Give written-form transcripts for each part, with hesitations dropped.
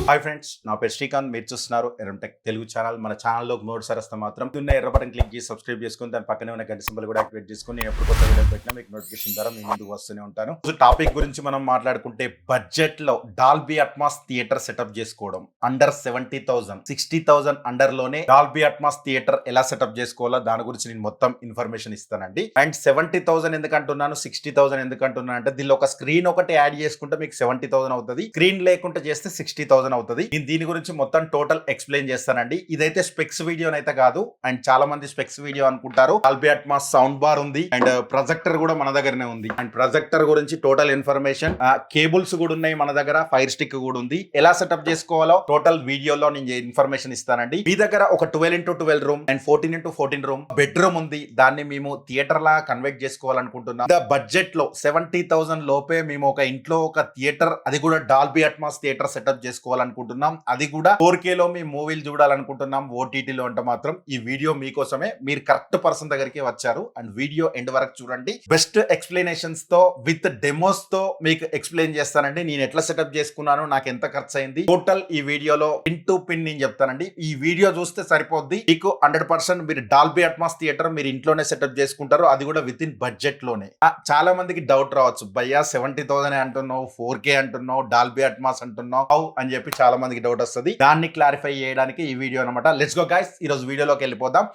Hi friends, నా పేరు శ్రీకాంత్. మీరు చూస్తున్నారు ఎరంటెక్ తెలుగు ఛానల్. మన ఛానల్లో నోట్సారి వస్తే మాత్రం ఉన్న ఎర్ర బటన్ క్లిక్ చేసి సబ్స్క్రైబ్ చేసుకుని దాని పక్కనే ఉన్న గంట సింబల్ కూడా యాక్టివేట్ చేసుకుని నేను ఎప్పుడు కొత్త వీడియో పెట్టినా మీకు నోటిఫికేషన్ ద్వారా మీ ముందుకు వస్తూనే ఉంటాను. టాపిక్ గురించి మనం మాట్లాడుకుంటే బడ్జెట్ లో డాల్బీ అట్మాస్ థియేటర్ సెటప్ చేసుకోవడం అండర్ 70,000 60,000 అండర్ లోనే డాల్బీ అట్మాస్ థియేటర్ ఎలా సెటప్ చేసుకోవాలో దాని గురించి నేను మొత్తం ఇన్ఫర్మేషన్ ఇస్తానండి. అండ్ 70,000 ఎందుకంటున్నాను, 60,000 ఎందుకంటున్నాను అంటే దీనిలో ఒక స్క్రీన్ ఒకటి యాడ్ చేసుకుంటే మీకు 70,000 అవుతుంది. స్క్రీన్ లేకుండా చేస్తే 60,000 అవుతుంది. నేను దీని గురించి మొత్తం టోటల్ ఎక్స్ప్లెయిన్ చేస్తానండి. ఇదైతే స్పెక్స్ వీడియో అయితే కాదు. అండ్ చాలా మంది స్పెక్స్ వీడియో అనుకుంటారు. డాల్బీ అట్మాస్ సౌండ్ బార్ ఉంది అండ్ ప్రొజెక్టర్ కూడా మన దగ్గరనే ఉంది. అండ్ ప్రొజెక్టర్ గురించి టోటల్ ఇన్ఫర్మేషన్, కేబుల్స్ కూడా ఉన్నాయి మన దగ్గర, ఫైర్ స్టిక్ కూడా ఉంది. ఎలా సెటప్ చేసుకోవాలో టోటల్ వీడియోలో నేను ఇన్ఫర్మేషన్ ఇస్తానండి. మీ దగ్గర ఒక 12x12 room and 14x14 room bedroom ఉంది. దాన్ని మేము థియేటర్ లా కన్వర్ట్ చేసుకోవాలనుకుంటున్నాం. బడ్జెట్ లో 70,000 లోపే మేము ఒక ఇంట్లో ఒక థియేటర్, అది కూడా డాల్బీ అట్మాస్ థియేటర్ సెటప్ చేసుకోవాలనుకుంటున్నాం. అది కూడా 4K లో మీ మూవీలు చూడాలనుకుంటున్నాం. ఓటీటీలో అంటే మాత్రం ఈ వీడియో మీకోసమే. మీరు కరెక్ట్ పర్సన్ దగ్గరికి వచ్చారు. అండ్ వీడియో ఎండ్ వరకు చూడండి. బెస్ట్ ఎక్స్ప్లెనేషన్స్ తో విత్ డెమోస్ తో మీకు ఎక్స్ప్లెయిన్ చేస్తానండి. నేను ఎట్లా సెటప్ చేసుకున్నాను, నాకు ఎంత ఖర్చు అయింది, టోటల్ ఈ వీడియోలో పిన్ టు పిన్ నేను చెప్తానండి. ఈ వీడియో చూస్తే సరిపోద్ది. మీకు 100% మీరు డాల్బీ అట్మాస్ థియేటర్ మీరు ఇంట్లోనే సెటప్ చేసుకుంటారు. అది కూడా విత్ ఇన్ బడ్జెట్ లోనే. చాలా మందికి డౌట్ రావచ్చు, భయ్యా 70,000 అంటున్నావు, 4K అంటున్నావు, డాల్బీ అట్మాస్ అంటున్నావు అని చెప్పి చాలా మందికి డౌట్ వస్తుంది. దాన్ని క్లారిఫై చేయడానికి ఈ వీడియో అనమాట. లెట్స్ గో గైస్, ఈ రోజు వీడియోలోకి వెళ్ళిపోదాం.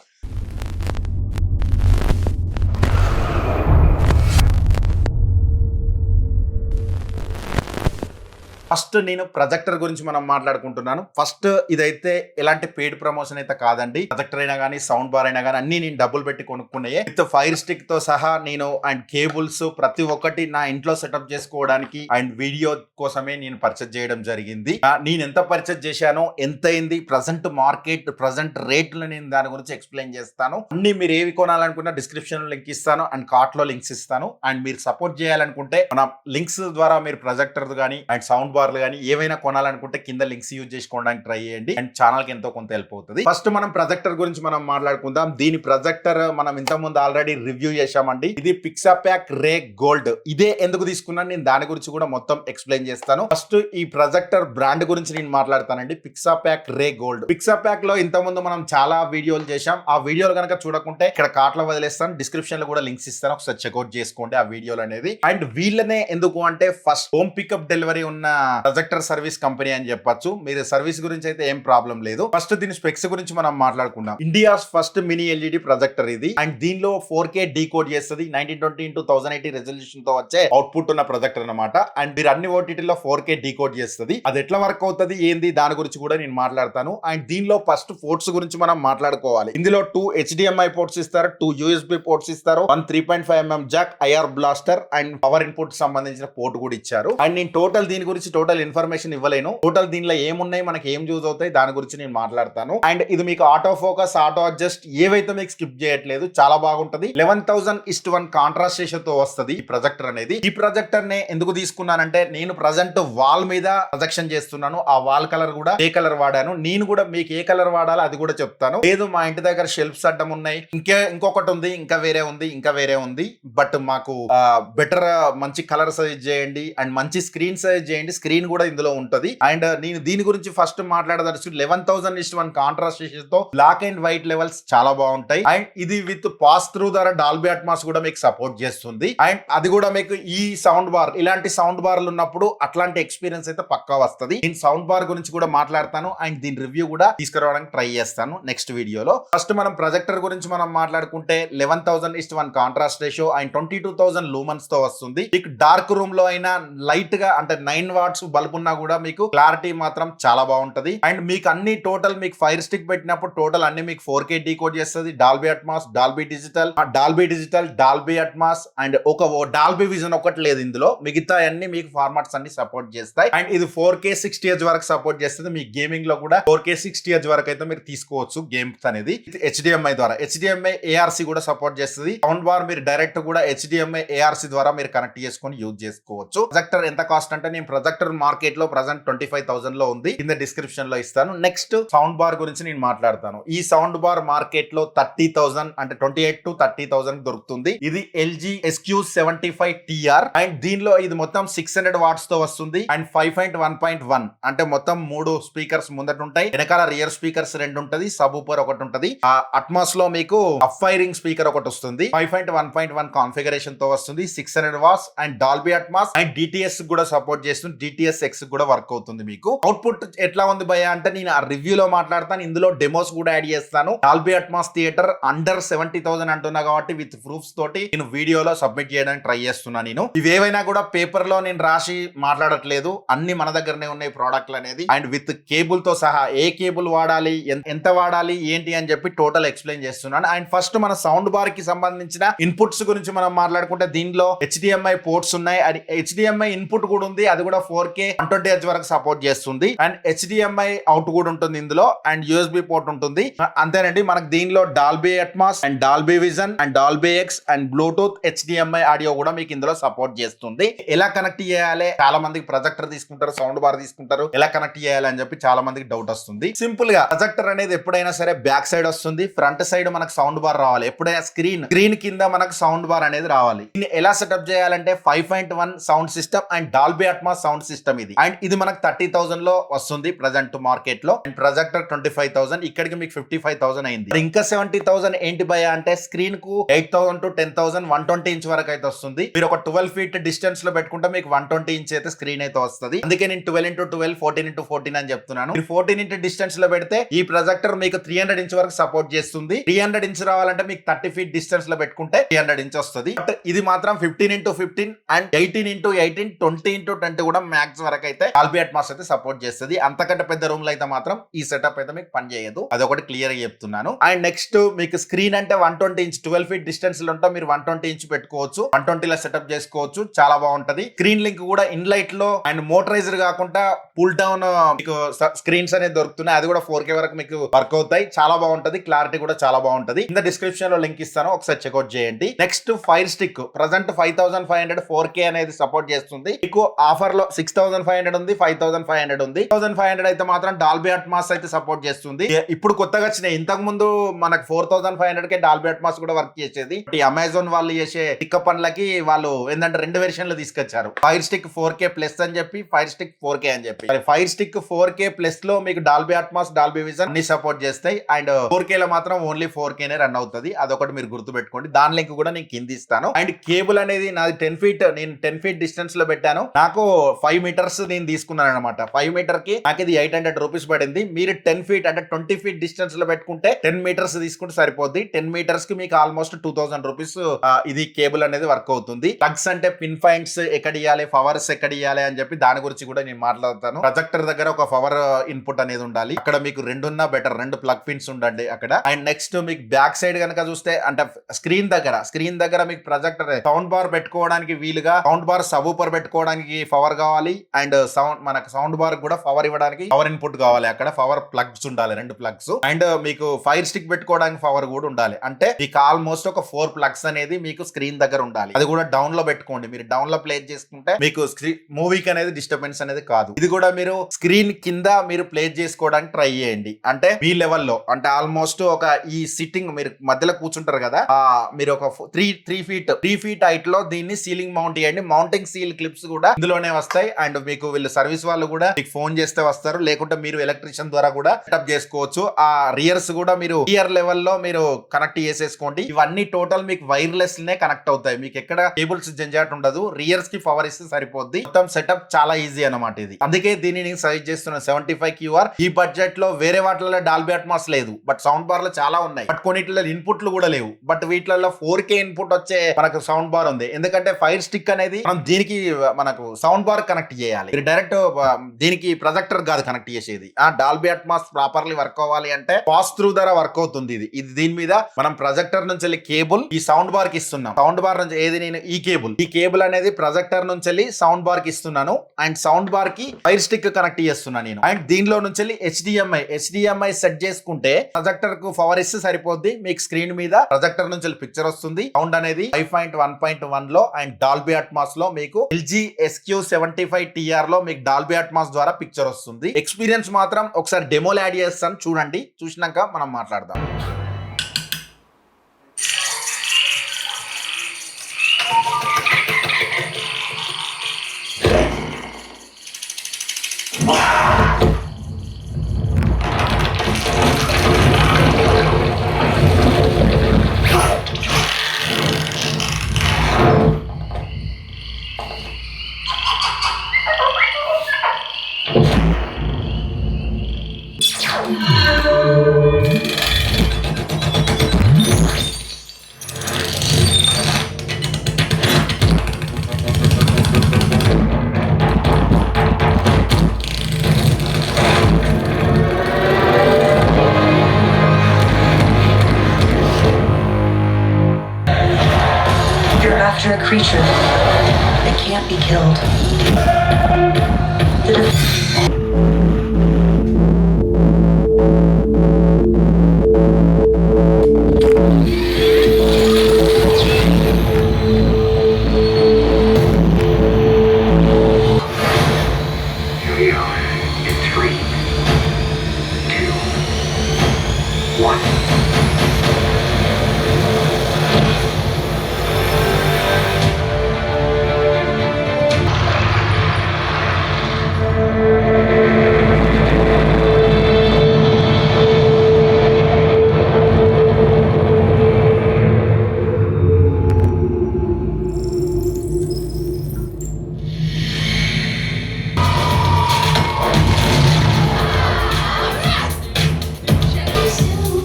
ఫస్ట్ నేను ప్రొజెక్టర్ గురించి మనం మాట్లాడుకుంటున్నాను. ఫస్ట్ ఇదైతే ఎలాంటి పెయిడ్ ప్రమోషన్ అయితే కాదండి. ప్రొజెక్టర్ అయినా కానీ సౌండ్ బార్ అయినా కానీ అన్ని నేను డబ్బులు పెట్టి కొనుక్కున్నాయే. విత్ ఫైర్ స్టిక్ తో సహా నేను అండ్ కేబుల్స్ ప్రతి ఒక్కటి నా ఇంట్లో సెటప్ చేసుకోవడానికి అండ్ వీడియో కోసమే నేను పర్చేజ్ చేయడం జరిగింది. నేను ఎంత పర్చేజ్ చేశానో, ఎంత అయింది, ప్రజెంట్ మార్కెట్ ప్రజెంట్ రేట్లు, నేను దాని గురించి ఎక్స్ప్లెయిన్ చేస్తాను. అన్ని మీరు ఏవి కొనాలనుకున్నా డిస్క్రిప్షన్ లో లింక్ ఇస్తాను అండ్ కార్ట్ లో లింక్స్ ఇస్తాను. అండ్ మీరు సపోర్ట్ చేయాలనుకుంటే మన లింక్స్ ద్వారా మీరు ప్రొజెక్టర్ కానీ అండ్ సౌండ్ బార్లు కానీ ఏవైనా కొనాలనుకుంటే కింద లింక్స్ యూజ్ చేసుకోవడానికి ట్రై చేయండి. అండ్ ఛానల్ కి ఎంతో కొంత హెల్ప్ అవుతుంది. ఫస్ట్ మనం ప్రొజెక్టర్ గురించి మనం మాట్లాడుకుందాం. దీని ప్రొజెక్టర్ మనం ఇంత ముందు ఆల్రెడీ రివ్యూ చేశామండి. ఇది పిక్సాప్యాక్ రే గోల్డ్. ఇదే ఎందుకు తీసుకున్నాను నేను దాని గురించి కూడా మొత్తం ఎక్స్ప్లెయిన్ చేస్తాను. ఫస్ట్ ఈ ప్రొజెక్టర్ బ్రాండ్ గురించి నేను మాట్లాడతానండి. పిక్సాప్యాక్ రే గోల్డ్. పిక్సాప్యాక్ లో ఇంత ముందు మనం చాలా వీడియోలు చేశాం. ఆ వీడియోలు కనుక చూడకుంటే ఇక్కడ కార్ట్ లో వదిలేస్తాను, డిస్క్రిప్షన్ లో కూడా లింక్స్ ఇస్తాను, ఒకసారి చెక్అౌట్ చేసుకోండి ఆ వీడియోలు అనేది. అండ్ వీళ్ళనే ఎందుకు అంటే ఫస్ట్ హోమ్ పికప్ డెలివరీ ఉన్న ప్రొజెక్టర్ సర్వీస్ కంపెనీ అని చెప్పొచ్చు. మీరు సర్వీస్ గురించి అయితే ఏం ప్రాబ్లం లేదు. ఫస్ట్ దీని స్పెక్స్ గురించి మనం మాట్లాడుకుందాం. India's first mini LED projector ఇది. అండ్ దీనిలో 4K డీకోడ్ చేస్తుంది. 1920x1080 రెజల్యూషన్ తో వచ్చే అవుట్పుట్ ఉన్న ప్రొజెక్టర్ అనమాట. అండ్ మీరు అన్ని ఓటీటీలో 4K డీకోడ్ చేస్తుంది. అది ఎట్లా వర్క్ అవుతుంది ఏంది దాని గురించి కూడా నేను మాట్లాడతాను. అండ్ దీనిలో ఫస్ట్ పోర్ట్స్ గురించి మనం మాట్లాడుకోవాలి. ఇందులో 2 HDMI పోర్ట్స్ ఇస్తారు, 2 USB పోర్ట్స్ ఇస్తారు, 1 3.5mm Jack, IR blaster and power input సంబంధించిన పోర్ట్ కూడా ఇచ్చారు. అండ్ నేను టోటల్ దీని గురించి టోటల్ ఇన్ఫర్మేషన్ ఇవ్వలేను. టోటల్ దీనిలో ఏమున్నాయి, మనకి ఏం యూజ్ అవుతాయి దాని గురించి నేను మాట్లాడతాను. అండ్ ఇది మీకు ఆటో ఫోకస్, ఆటో అడ్జస్ట్ ఏవైతే మీకు స్కిప్ చేయట్లేదు, చాలా బాగుంటది. 11,000:1 కాంట్రాస్ట్ రేషియో తో వస్తుంది ఈ ప్రొజెక్టర్ అనేది. ఈ ప్రొజెక్టర్ నే ఎందుకు తీసుకున్నానంటే నేను ప్రజెంట్ వాల్ మీద ప్రొజెక్షన్ చేస్తున్నాను. ఆ వాల్ కలర్ కూడా ఏ కలర్ వాడాను, నేను కూడా మీకు ఏ కలర్ వాడాలో అది కూడా చెప్తాను. లేదు మా ఇంటి దగ్గర షెల్ఫ్స్ అడ్డం ఉన్నాయి, ఇంకొకటి ఉంది, ఇంకా వేరే ఉంది, బట్ మాకు బెటర్ మంచి కలర్ సజెస్ట్ చేయండి అండ్ మంచి స్క్రీన్ సజెస్ట్ చేయండి. స్క్రీన్ కూడా ఇందులో ఉంటది. అండ్ నేను దీని గురించి ఫస్ట్ మాట్లాడదలుచు 11,000:1 కాంట్రాస్ట్ రేషియో తో బ్లాక్ అండ్ వైట్ లెవెల్స్ చాలా బాగుంటాయి. అండ్ ఇది విత్ పాస్ త్రూ ద్వారా డాల్బీ అట్మాస్ కూడా మీకు సపోర్ట్ చేస్తుంది. అండ్ అది కూడా మీకు ఈ సౌండ్ బార్, ఇలాంటి సౌండ్ బార్లు ఉన్నప్పుడు అట్లాంటి ఎక్స్పీరియన్స్ అయితే పక్కా వస్తుంది. నేను సౌండ్ బార్ గురించి కూడా మాట్లాడతాను అండ్ దీని రివ్యూ కూడా తీసుకురావడానికి ట్రై చేస్తాను నెక్స్ట్ వీడియోలో. ఫస్ట్ మనం ప్రొజెక్టర్ గురించి మనం మాట్లాడుకుంటే 11,000:1 కాంట్రాస్ట్ రేషియో అండ్ 22,000 లూమన్స్ తో వస్తుంది. మీకు డార్క్ రూమ్ లో అయినా లైట్ గా అంటే 9 వాట్స్ బల్బ్ ఉన్నా కూడా మీకు క్లారిటీ మాత్రం చాలా బాగుంటది. అండ్ మీకు అన్ని టోటల్ మీకు ఫైర్ స్టిక్ పెట్టినప్పుడు టోటల్ అన్ని మీకు 4K డీకోడ్ చేస్తుంది. Dolby Atmos, Dolby digital, Dolby Atmos and ఒక డాల్బీ విజన్ ఒకటి లేదు ఇందులో. మిగతా అన్ని మీకు ఫార్మాట్స్ అన్ని సపోర్ట్ చేస్తాయి. అండ్ ఇది 4K 60Hz వరకు సపోర్ట్ చేస్తుంది. మీ గేమింగ్ లో కూడా 4K 60Hz వరకు అయితే మీరు తీసుకోవచ్చు గేమ్స్ అనేది. HDMI ద్వారా HDMI ARC కూడా సపోర్ట్ చేస్తుంది. సౌండ్ బార్ మీరు డైరెక్ట్ కూడా HDMI ARC ద్వారా మీరు కనెక్ట్ చేసుకొని యూజ్ చేసుకోవచ్చు. ప్రొజెక్టర్ ఎంత కాస్ట్ అంటే నేను ప్రొజెక్టర్ ప్రొజెక్టర్ మార్కెట్ లో ప్రజెంట్ 25,000 లో ఉంది. కింద డిస్క్రిప్షన్ లో ఇస్తాను. నెక్స్ట్ సౌండ్ బార్ గురించి నేను మాట్లాడతాను. ఈ సౌండ్ బార్ మార్కెట్ లో 30,000 అంటే 28 to 30,000 దొరుకుతుంది. ఇది ఎల్జీ SQ75TR అండ్ దీనిలో ఇది మొత్తం 600 వాట్స్ తో వస్తుంది అండ్ 5.1.1 అంటే మొత్తం 3 స్పీకర్స్ ముందట ఉంటాయి. వెనకాల రియర్ స్పీకర్స్ 2 ఉంటది, సబ్ ఊపర్ ఒకటి ఉంటది. ఆ అట్మాస్ లో మీకు అప్ ఫైరింగ్ స్పీకర్ ఒకటి వస్తుంది. 5.1.1 కాన్ఫిగరేషన్ తో వస్తుంది. 600 watts and Dolby Atmos and DTS కూడా సపోర్ట్ చేస్తుంది. DTS X కూడా వర్క్ అవుతుంది. మీకు అవుట్పుట్ ఎట్లా ఉంది భయ అంటే నేను ఆ రివ్యూ లో మాట్లాడతాను. ఇందులో డెమోస్ కూడా యాడ్ చేస్తాను. డాల్బీ అట్మాస్ థియేటర్ అండర్ 70,000 అంటున్నా కాబట్టి విత్ ప్రూఫ్స్ తోటి నేను వీడియోలో సబ్మిట్ చేయడానికి ట్రై చేస్తున్నా. నేను ఇవేవైనా కూడా పేపర్ లో నేను రాసి మాట్లాడట్లేదు. అన్ని మన దగ్గరనే ఉన్నాయి ప్రోడక్ట్లు అనేది అండ్ విత్ కేబుల్ తో సహా ఏ కేబుల్ వాడాలి, ఎంత వాడాలి, ఏంటి అని చెప్పి టోటల్ ఎక్స్ప్లెయిన్ చేస్తున్నాను. అండ్ ఫస్ట్ మన సౌండ్ బార్ కి సంబంధించిన ఇన్పుట్స్ గురించి మనం మాట్లాడుకుంటే దీనిలో HDMI పోర్ట్స్ ఉన్నాయి. అది HDMI ఇన్పుట్ కూడా ఉంది. అది కూడా 4K 120Hz వరకు సపోర్ట్ చేస్తుంది అండ్ HDMI అవుట్ కూడా ఉంటుంది ఇందులో అండ్ USB పోర్ట్ ఉంటుంది. అంతేనండి. మనకు దీనిలో Dolby Atmos and Dolby vision and Dolby X and Bluetooth HDMI audio కూడా మీకు ఇందులో సపోర్ట్ చేస్తుంది. ఎలా కనెక్ట్ చేయాలి, చాలా మందికి ప్రొజెక్టర్ తీసుకుంటారు, సౌండ్ బార్ తీసుకుంటారు, ఎలా కనెక్ట్ చేయాలి అని చెప్పి చాలా మందికి డౌట్ వస్తుంది. సింపుల్ గా ప్రొజెక్టర్ అనేది ఎప్పుడైనా సరే బ్యాక్ సైడ్ వస్తుంది, ఫ్రంట్ సైడ్ మనకు సౌండ్ బార్ రావాలి. ఎప్పుడైనా స్క్రీన్ కింద మనకు సౌండ్ బార్ అనేది రావాలి. దీన్ని ఎలా సెటప్ చేయాలంటే 5.1 sound system and Dolby Atmos sound system ఇది అండ్ ఇది మనకు 30,000 లో వస్తుంది ప్రజెంట్ మార్కెట్ లో అండ్ ప్రొజెక్టర్ 25,000. ఇక్కడికి మీకు 55,000 అయింది. ఇంకా 70,000 ఏంటి భయ అంటే స్క్రీన్ కు 8,000 to 10,000 120 ఇంచ్ వరకు అయితే వస్తుంది. మీరు ఒక 12 feet డిస్టెన్స్ లో పెట్టుకుంటే మీకు 120 ఇంచ్ అయితే స్క్రీన్ అయితే వస్తుంది. అందుకే నేను 12x12 14x14 అని చెప్తున్నాను. మీరు 14 ఇంచ్ డిస్టెన్స్ లో పెడితే ఈ ప్రొజెక్టర్ మీకు 300 ఇంచ్ వరకు సపోర్ట్ చేస్తుంది. 300 ఇంచ్ రావాలంటే మీకు 30 feet డిస్టెన్స్ లో పెట్టుకుంటే 300 ఇంచ్ వస్తుంది. బట్ ఇది మాత్రం 15x15 అండ్ 18x18 20x20 కూడా మ్యాక్స్ వరకు అయితే డాల్బీ అట్మాస్ అయితే సపోర్ట్ చేస్తుంది. అంతకంటే పెద్ద రూమ్ లో అయితే మాత్రం ఈ సెటప్ అయితే మీకు పని చేయదు. అదొకటి క్లియర్ గా చెప్తున్నాను. అండ్ నెక్స్ట్ మీకు స్క్రీన్ అంటే 120 ఇంచ్ 12 feet డిస్టెన్స్ లో ఉంటే మీరు 120 ఇంచ్ పెట్టుకోవచ్చు. 120 లో సెటప్ చేసుకోవచ్చు. చాలా బాగుంటది. స్క్రీన్ లింక్ కూడా ఇన్ లైట్ లో అండ్ మోటరైజర్ కాకుండా పుల్ డౌన్ మీకు స్క్రీన్స్ అనేది దొరుకుతున్నాయి. అది కూడా 4K వరకు మీకు వర్క్ అవుతాయి. చాలా బాగుంటది. క్లారిటీ కూడా చాలా బాగుంటది. కింద డిస్క్రిప్షన్ లో లింక్ ఇస్తాను, ఒకసారి చెక్అౌట్ చేయండి. Next fire stick present 5,500 4K అనేది సపోర్ట్ చేస్తుంది. మీకు ఆఫర్ లో 6,500 ఉంది, 5,500 ఉంది. 6,500 అయితే మాత్రం డాల్బీ అట్మాస్ అయితే సపోర్ట్ చేస్తుంది. ఇప్పుడు కొత్తగా వచ్చినాయి. ఇంతకు ముందు మనకు 4,500 కే డాల్బీ అట్మాస్ కూడా వర్క్ చేసేది. ఈ అమెజాన్ వాళ్ళు చేసే టిక్క పనులకి వాళ్ళు ఏంటంటే 2 వెర్షన్లు తీసుకొచ్చారు. ఫైర్ స్టిక్ 4K ప్లస్ అని చెప్పి, ఫైర్ స్టిక్ 4K అని చెప్పి. ఫైర్ స్టిక్ 4K ప్లస్ లో మీకు డాల్బీ అట్మాస్, డాల్బీ విజన్ అన్ని సపోర్ట్ చేస్తాయి అండ్ 4K లో మాత్రం ఓన్లీ 4K నే రన్ అవుతుంది. అదొకటి మీరు గుర్తు పెట్టుకోండి. దాని లింక్ కూడా నేను కింద ఇస్తాను. అండ్ కేబుల్ అనేది నాది 10 feet, నేను 10 feet డిస్టెన్స్ లో పెట్టాను. నాకు 5 meters నేను తీసుకున్నాను అనమాట. 5 meter కి నాకు ఇది 800 రూపీస్ పడింది. మీరు 10 feet అంటే 20 feet డిస్టెన్స్ లో పెట్టుకుంటే 10 meters తీసుకుంటే సరిపోద్ది. 10 meters కి మీకు ఆల్మోస్ట్ 2,000 రూపీస్ ఇది కేబుల్ అనేది వర్క్ అవుతుంది. ప్లగ్స్ అంటే పిన్ పాయింట్స్ ఎక్కడ ఇవ్వాలి, పవర్స్ ఎక్కడ ఇవ్వాలి అని చెప్పి దాని గురించి కూడా నేను మాట్లాడతాను. ప్రొజెక్టర్ దగ్గర ఒక పవర్ ఇన్పుట్ అనేది ఉండాలి. అక్కడ మీకు 2 ఉన్నా బెటర్, 2 ప్లగ్ పిన్స్ ఉండండి అక్కడ. అండ్ నెక్స్ట్ మీకు బ్యాక్ సైడ్ కనుక చూస్తే అంటే స్క్రీన్ దగ్గర మీకు ప్రొజెక్టర్ సౌండ్ బార్ పెట్టుకోవడానికి వీలుగా, సౌండ్ బార్ సబ్ ఊపర్ పెట్టుకోవడానికి పవర్ కావాలి అండ్ మనకు సౌండ్ బార్ కూడా పవర్ ఇవ్వడానికి పవర్ ఇన్పుట్ కావాలి. అక్కడ పవర్ ప్లగ్స్ ఉండాలి, 2 ప్లగ్స్ అండ్ మీకు ఫైర్ స్టిక్ పెట్టుకోవడానికి పవర్ కూడా ఉండాలి. అంటే మీకు ఆల్మోస్ట్ ఒక 4 ప్లగ్స్ అనేది మీకు స్క్రీన్ దగ్గర ఉండాలి. అది కూడా డౌన్ లో పెట్టుకోండి. మీరు డౌన్ లో ప్లే చేసుకుంటే మీకు మూవీకి అనేది డిస్టర్బెన్స్ అనేది కాదు. ఇది కూడా మీరు స్క్రీన్ కింద మీరు ప్లే చేసుకోవడానికి ట్రై చేయండి. అంటే మీ లెవెల్లో అంటే ఆల్మోస్ట్ ఒక ఈ సిట్టింగ్ మీరు మధ్యలో కూర్చుంటారు కదా, మీరు ఒక 3 feet హైట్ లో దీన్ని సీలింగ్ మౌంట్ చేయండి. మౌంటింగ్ సీల్ క్లిప్స్ కూడా ఇందులోనే వస్తాయి అండ్ మీకు వీళ్ళు సర్వీస్ వాళ్ళు కూడా మీకు ఫోన్ చేస్తే వస్తారు. లేకుంటే మీరు ఎలక్ట్రీషియన్ ద్వారా కూడా సెటప్ చేసుకోవచ్చు. ఆ రియర్స్ కూడా మీరు ఇయర్ లెవెల్లో మీరు కనెక్ట్ చేసేసుకోండి. ఇవన్నీ టోటల్ మీకు వైర్లెస్ నే కనెక్ట్ అవుతాయి. మీకు ఎక్కడ కేబుల్స్ జంజాట్ ఉండదు. రియర్స్ కి పవర్ ఇస్తే సరిపోద్ది. మొత్తం సెటప్ చాలా ఈజీ అన్నమాట ఇది. అందుకే దీన్ని నేను సజెస్ట్ చేస్తున్నాను. 75 QR ఈ బడ్జెట్ లో వేరే వాటిలో డాల్బీ అట్మాస్ లేదు, బట్ సౌండ్ బార్ లో చాలా ఉన్నాయి. బట్ కొన్నిట్లో ఇన్పుట్లు కూడా లేవు. బట్ వీటిలో 4K ఇన్పుట్ వచ్చే మనకు సౌండ్ బార్ ఉంది. ఎందుకంటే ఫైర్ స్టిక్ అనేది మనం దీనికి మనకు సౌండ్ బార్ కనెక్ట్ చేయాలి. డైరెక్ట్ దీనికి ప్రొజెక్టర్ కాదు కనెక్ట్ చేసేది. ఆ డాల్బీ అట్మాస్ ప్రాపర్లీ వర్క్ అవ్వాలి అంటే పాస్ త్రూ ద్వారా వర్క్ అవుతుంది. ఇది దీని మీద మనం ప్రొజెక్టర్ నుంచి వెళ్ళి కేబుల్ ఈ సౌండ్ బార్ కి ఇస్తున్నాం. సౌండ్ బార్ నుంచి ఏది నేను ఈ కేబుల్ అనేది ప్రొజెక్టర్ నుంచి వెళ్ళి సౌండ్ బార్ కి ఇస్తున్నాను అండ్ సౌండ్ బార్ కి ఫైర్ స్టిక్ కనెక్ట్ చేస్తున్నాను నేను. అండ్ దీనిలో నుంచి వెళ్ళి HDMI సెట్ చేసుకుంటే ప్రొజెక్టర్ కు పవర్ ఇస్తే సరిపోద్ది. మీకు స్క్రీన్ మీద ప్రొజెక్టర్ నుంచి పిక్చర్ వస్తుంది. సౌండ్ అనేది 5.1.1 లో అండ్ డాల్బీ అట్మాస్ లో మీకు LG SQ75 XQ75TR లో మీకు డాల్బీ అట్మాస్ ద్వారా పిక్చర్ వస్తుంది. ఎక్స్పీరియన్స్ మాత్రం ఒకసారి డెమోలో యాడ్ చేస్తాను, చూడండి. చూసినాక మనం మాట్లాడదాం. After a creature that can't be killed. Here we are in 3, 2, 1.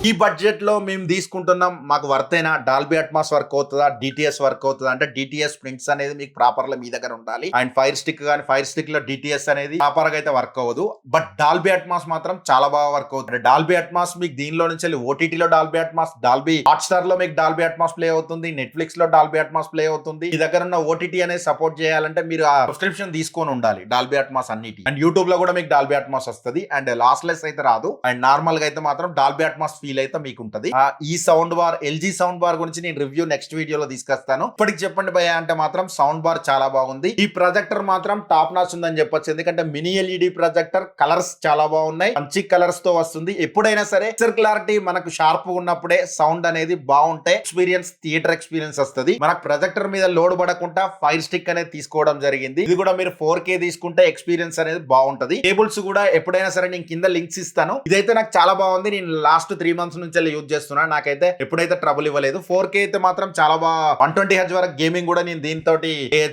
ఈ బడ్జెట్ లో మేము తీసుకుంటున్నాం, మాకు వర్తైనా డాల్బీ అట్మాస్ వర్క్ అవుతుందా, డిటిఎస్ వర్క్ అవుతుందా అంటే డిటిఎస్ ప్రింట్స్ అనేది మీకు ప్రాపర్ లో మీ దగ్గర ఉండాలి. అండ్ ఫైర్ స్టిక్ కానీ ఫైర్ స్టిక్ లో డిటిఎస్ అనేది ప్రాపర్ గా అయితే వర్క్ అవ్వదు. బట్ డాల్బీ అట్మాస్ మాత్రం చాలా బాగా వర్క్ అవుతుంది. డాల్బీ అట్మాస్ మీకు దీనిలో నుంచి ఓటీటీలో డాల్బీ అట్మాస్, డాల్బీ హాట్స్టార్ లో మీకు డాల్బీ అట్మాస్ ప్లే అవుతుంది, నెట్ఫ్లిక్స్ లో డాల్బీ అట్మాస్ ప్లే అవుతుంది. మీ దగ్గర ఉన్న ఓటీటీ అనేది సపోర్ట్ చేయాలంటే మీరు ఆ సబ్స్క్రిప్షన్ తీసుకొని ఉండాలి డాల్బీ అట్మాస్ అన్నిటి. అండ్ యూట్యూబ్ లో కూడా మీకు డాల్బీ అట్మాస్ వస్తుంది. అండ్ లాస్లెస్ అయితే రాదు. అండ్ నార్మల్ గా అయితే మాత్రం డాల్బీ అట్మాస్ ఫీల్ అయితే మీకు ఉంటది. ఈ sound bar, LG sound bar గురించి నేను రివ్యూ నెక్స్ట్ వీడియోలో తీసుకొస్తాను. ఇప్పటికి చెప్పండి భయ అంటే మాత్రం సౌండ్ బార్ చాలా బాగుంది. ఈ ప్రొజెక్టర్ మాత్రం టాప్ నాచ్ ఉందని చెప్పొచ్చు. ఎందుకంటే మినీ ఎల్ఈడి ప్రొజెక్టర్, కలర్స్ చాలా బాగున్నాయి, మంచి కలర్స్ తో వస్తుంది. ఎప్పుడైనా సరే పిక్చర్ క్లారిటీ మనకు షార్ప్ ఉన్నప్పుడే సౌండ్ అనేది బాగుంటే ఎక్స్పీరియన్స్, థియేటర్ ఎక్స్పీరియన్స్ వస్తుంది. మనకు ప్రొజెక్టర్ మీద లోడ్ పడకుండా ఫైర్ స్టిక్ అనేది తీసుకోవడం జరిగింది. ఇది కూడా మీరు 4K తీసుకుంటే ఎక్స్పీరియన్స్ అనేది బాగుంటది. కేబుల్స్ కూడా ఎప్పుడైనా సరే నేను కింద లింక్స్ ఇస్తాను. ఇదైతే నాకు చాలా బాగుంది. నేను లాస్ట్ 3 months నుంచి యూజ్ చేస్తున్నా. నాకైతే ఎప్పుడైతే ట్రబుల్ ఇవ్వలేదు. 4K అయితే మాత్రం చాలా బాగా 120 Hz వరకు గేమింగ్ కూడా నేను దీంతో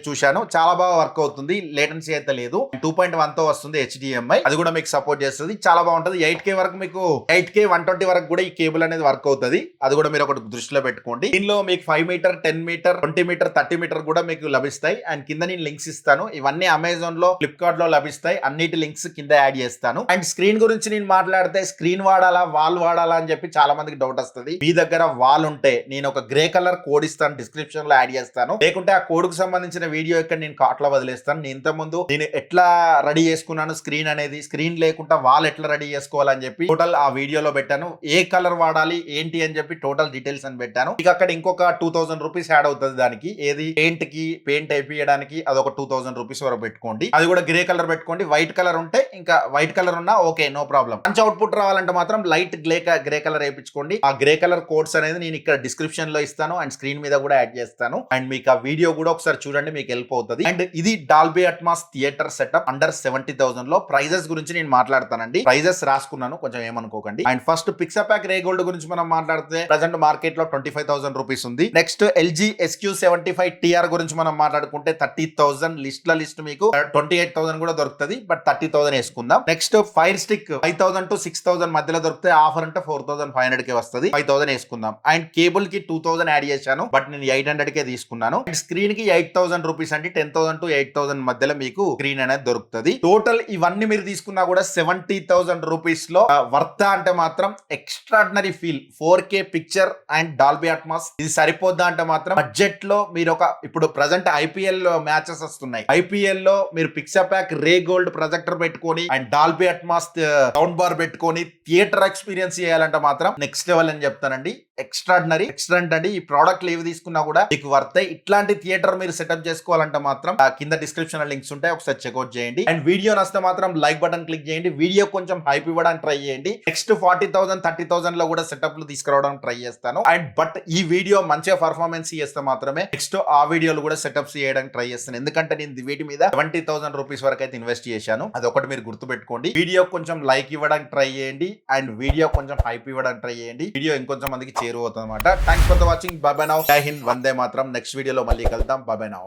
చూశాను. చాలా బాగా వర్క్ అవుతుంది. లేటెన్సీ అయితే లేదు. 2.1 తో వస్తుంది HDMI. అది కూడా మీకు సపోర్ట్ చేస్తుంది. చాలా బాగుంటది. 8K వరకు మీకు 8K 120 వరకు కూడా ఈ కేబుల్ అనేది వర్క్ అవుతుంది. అది కూడా మీరు ఒకటి దృష్టిలో పెట్టుకోండి. దీనిలో మీకు 5 మీటర్, 10 మీటర్, 20 మీటర్, 30 మీటర్ కూడా మీకు లభిస్తాయి. అండ్ కింద నేను లింక్స్ ఇస్తాను. ఇవన్నీ అమెజాన్ లో, ఫ్లిప్కార్ట్ లో లభిస్తాయి. అన్నిటి లింక్స్ కింద యాడ్ చేస్తాను. అండ్ స్క్రీన్ గురించి నేను మాట్లాడితే స్క్రీన్ వాడాలా, వాల్ వాడాలా అని చెప్పి చాలా మందికి డౌట్ వస్తుంది. మీ దగ్గర వాల్ ఉంటే నేను ఒక గ్రే కలర్ కోడ్ ఇస్తాను, డిస్క్రిప్షన్ లో యాడ్ చేస్తాను. లేకుంటే ఆ కోడ్ కు సంబంధించిన వీడియో ఇక్కడ నేను కార్ట్ లో వదిలేస్తాను. నేను ఇంత ముందు నేను ఎట్లా రెడీ చేసుకున్నాను స్క్రీన్ అనేది, స్క్రీన్ లేకుండా వాల్ ఎట్లా రెడీ చేసుకోవాలని చెప్పి టోటల్ ఆ వీడియోలో పెట్టాను. ఏ కలర్ వాడాలి ఏంటి అని చెప్పి టోటల్ డీటెయిల్స్ అని పెట్టాను. ఇక అక్కడ ఇంకొక 2000 రూపీస్ యాడ్ అవుతుంది దానికి. ఏది పెయింట్ కి, పెయింట్ అయిపోయడానికి అదొక 2000 రూపీస్ వరకు పెట్టుకోండి. అది కూడా గ్రే కలర్ పెట్టుకోండి. వైట్ కలర్ ఉంటే ఇంకా వైట్ కలర్ ఉన్నా ఓకే, నో ప్రాబ్లం. మంచి అవుట్పుట్ రావాలంటే మాత్రం లైట్ గ్రే కలర్ వేయించుకోండి. ఆ గ్రే కలర్ కోడ్స్ అనేది నేను ఇక్కడ డిస్క్రిప్షన్ లో ఇస్తాను అండ్ స్క్రీన్ మీద కూడా యాడ్ చేస్తాను. అండ్ మీకు ఆ వీడియో కూడా ఒకసారి చూడండి, మీకు హెల్ప్ అవుతుంది. అండ్ ఇది Dolby Atmos theatre setup under 70,000 లో. ప్రైజెస్ గురించి నేను మాట్లాడతానండి. ప్రైజెస్ రాసుకున్నాను, కొంచెం ఏమనుకోకండి. అండ్ ఫస్ట్ పిక్సాపాక్ రే గోల్డ్ గురించి మనం మాట్లాడితే ప్రెసెంట్ మార్కెట్ లో 25,000 రూపీస్ ఉంది. నెక్స్ట్ LG SQ75TR గురించి మనం మాట్లాడుకుంటే 30,000. లిస్ట్ మీకు 28,000 కూడా దొరుకుతుంది. బట్ 30,000 వేసుకుందాం. నెక్స్ట్ ఫైర్ స్టిక్ 5,000 to 6,000 మధ్యలో దొరికితే, ఆఫర్ అంటే 4,500 కి వస్తుంది. 5,000 వేసుకుందాం. అండ్ కేబుల్ కి 2,000 యాడ్ చేశాను. బట్ నేను 800 కే తీసుకున్నాను. అండ్ స్క్రీన్ కి 8,000 రూపీస్ అంటే 10,000 to 8,000 మధ్యలో మీకు స్క్రీన్ అనేది దొరుకుతుంది. టోటల్ ఇవన్నీ మీరు తీసుకున్నా కూడా 70,000 రూపీస్ లో వర్తా అంటే మాత్రం extraordinary feel. 4K picture and Dolby Atmos ఇది సరిపోద్దా అంటే మాత్రం బడ్జెట్ లో మీరు ఇప్పుడు ప్రజెంట్ IPL మ్యాచెస్ వస్తున్నాయి. IPL లో మీరు పిక్సాపాక్ రే గోల్డ్ ప్రొజెక్టర్ పెట్టుకొని and Dolby Atmos sound bar పెట్టుకొని థియేటర్ ఎక్స్పీరియన్స్ చేయాలంటే మాత్రం నెక్స్ట్ లెవెల్ అని చెప్తానండి. ఎక్స్ట్రాడినరీ ఎక్సలెంట్ అండి. ఈ ప్రోడక్ట్లు ఏవి తీసుకున్నా కూడా మీకు వర్త్. ఇట్లాంటి థియేటర్ మీరు సెటప్ చేసుకోవాలంటే మాత్రం కింద డిస్క్రిప్షన్ లో లింక్స్ ఉంటాయి, ఒకసారి చెక్అౌట్ చేయండి. అండ్ వీడియో నచ్చితే మాత్రం లైక్ బటన్ క్లిక్ చేయండి. వీడియో కొంచెం హైప్ ఇవ్వడానికి ట్రై చేయండి. నెక్స్ట్ 40,000 30,000 లో కూడా సెటప్లు తీసుకురావడానికి ట్రై చేస్తాను. అండ్ బట్ ఈ వీడియో మంచిగా పర్ఫార్మెన్స్ చేస్తే మాత్రమే నెక్స్ట్ ఆ వీడియోలు కూడా సెటప్స్ చేయడానికి ట్రై చేస్తాను. ఎందుకంటే నేను వీటి మీద 70,000 రూపీస్ వరకు అయితే ఇన్వెస్ట్ చేశాను. అది ఒకటి మీరు గుర్తుపెట్టుకోండి. వీడియో కొంచెం లైక్ ఇవ్వడానికి ట్రై చేయండి అండ్ వీడియో కొంచెం హైప్ ఇవ్వడానికి ట్రై చేయండి. వీడియో ఇంకొంచెం మందికి చేరువవుతుంది అనమాట. Thanks for the watching. By by now. జై హింద్, వందే మాత్రం. నెక్స్ట్ వీడియోలో మళ్ళీ కలుద్దాం. By by now.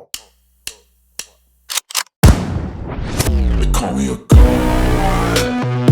They call me a god.